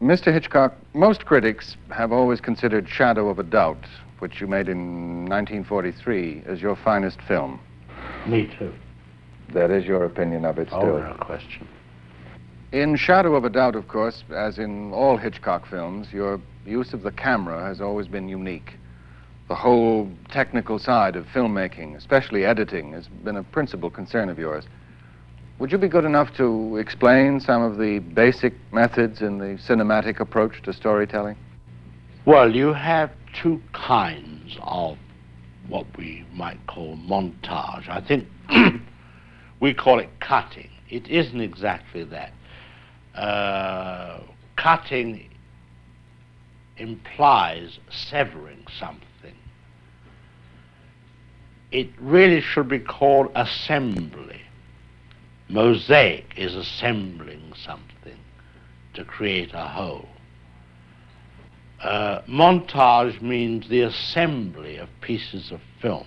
Mr. Hitchcock, most critics have always considered Shadow of a Doubt, which you made in 1943, as your finest film. Me too. That is your opinion of it still? Oh, no question. In Shadow of a Doubt, of course, as in all Hitchcock films, your use of the camera has always been unique. The whole technical side of filmmaking, especially editing, has been a principal concern of yours. Would you be good enough to explain some of the basic methods in the cinematic approach to storytelling? Well, you have two kinds of what we might call montage. I think we call it cutting. It isn't exactly that. Cutting implies severing something. It really should be called assembly. Mosaic is assembling something to create a whole. Montage means the assembly of pieces of film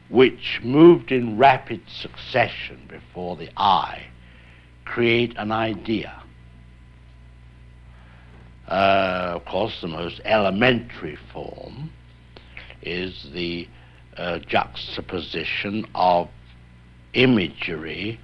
which, moved in rapid succession before the eye, create an idea. Of course, the most elementary form is the juxtaposition of imagery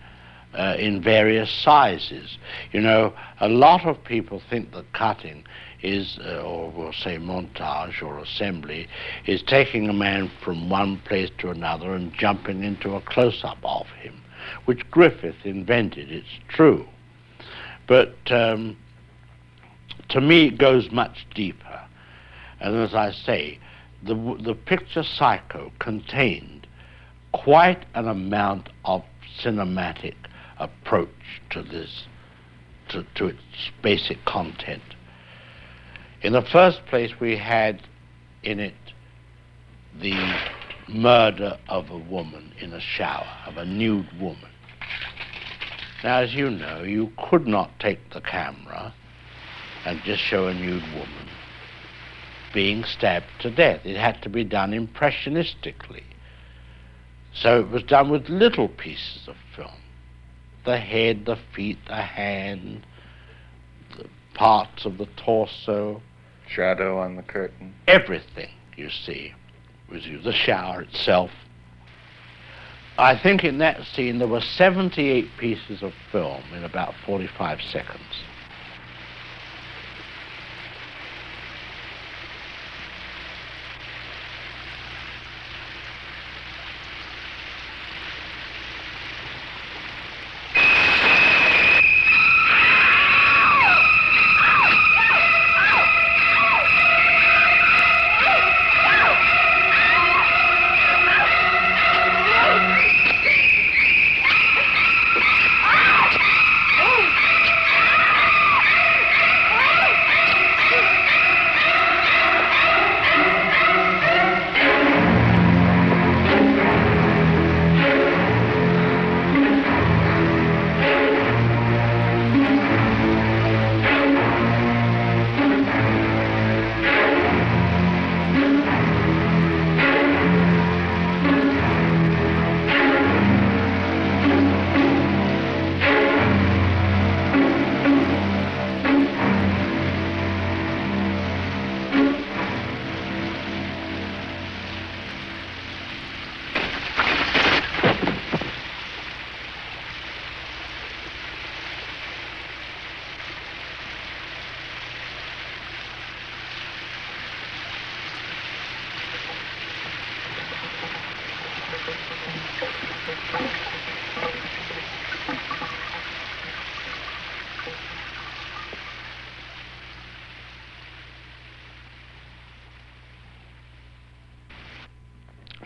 in various sizes. You know, a lot of people think that cutting is, or we'll say montage or assembly, is taking a man from one place to another and jumping into a close-up of him, which Griffith invented, it's true. But to me it goes much deeper. And as I say, the picture Psycho contained quite an amount of cinematic approach to this, to its basic content. In the first place, we had in it the murder of a woman in a shower, of a nude woman. Now, as you know, you could not take the camera and just show a nude woman being stabbed to death. It had to be done impressionistically. So it was done with little pieces of film. The head, the feet, the hand, the parts of the torso. Shadow on the curtain. Everything, you see, was used. The shower itself. I think in that scene there were 78 pieces of film in about 45 seconds.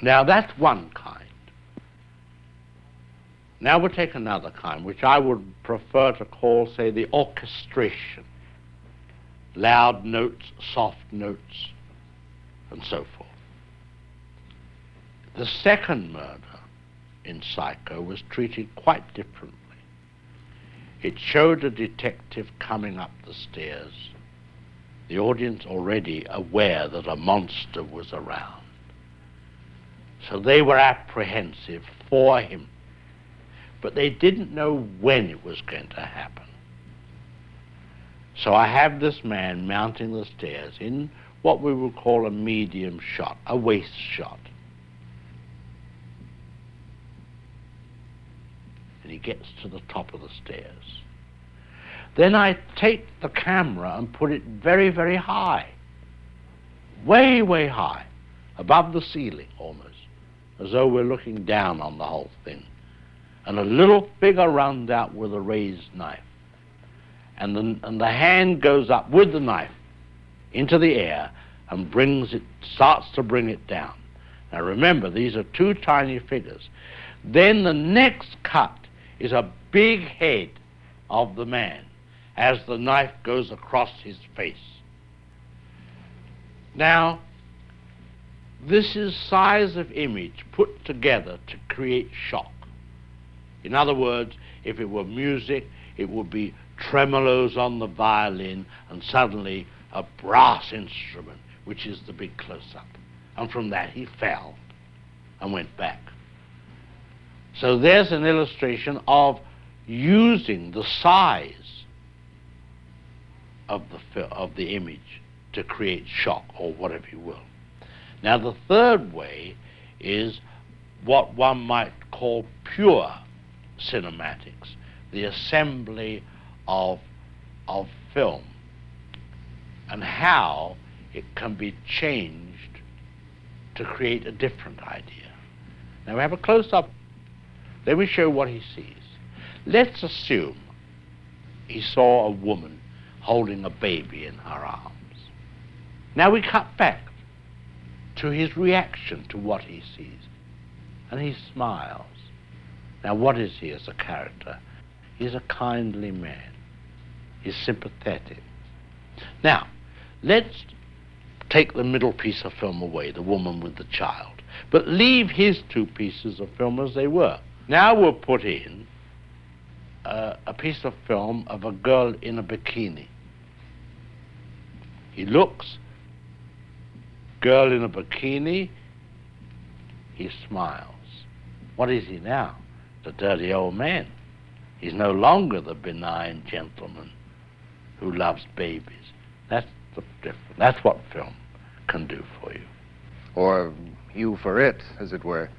Now that's one kind. Now we'll take another kind, which I would prefer to call, say, the orchestration. Loud notes, soft notes, and so forth. The second murder in Psycho was treated quite differently. It showed a detective coming up the stairs, the audience already aware that a monster was around. So they were apprehensive for him, but they didn't know when it was going to happen. So I have this man mounting the stairs in what we would call a medium shot, a waist shot. And he gets to the top of the stairs. Then I take the camera and put it very, very high, way, way high, above the ceiling almost, as though we're looking down on the whole thing. And a little figure runs out with a raised knife. And the hand goes up with the knife into the air and starts to bring it down. Now remember, these are two tiny figures. Then the next cut is a big head of the man as the knife goes across his face. Now, this is size of image put together to create shock. In other words, if it were music, it would be tremolos on the violin and suddenly a brass instrument, which is the big close-up. And from that he fell and went back. So there's an illustration of using the size of the image to create shock, or whatever you will. Now the third way is what one might call pure cinematics, the assembly of film, and how it can be changed to create a different idea. Now we have a close-up. Let me show what he sees. Let's assume he saw a woman holding a baby in her arms. Now we cut back to his reaction to what he sees, and he smiles. Now what is he as a character? He's a kindly man. He's sympathetic. Now, let's take the middle piece of film away, the woman with the child, but leave his two pieces of film as they were. Now we'll put in a piece of film of a girl in a bikini. He looks, girl in a bikini, he smiles. What is he now? The dirty old man. He's no longer the benign gentleman who loves babies. That's the difference. That's what film can do for you. Or you for it, as it were.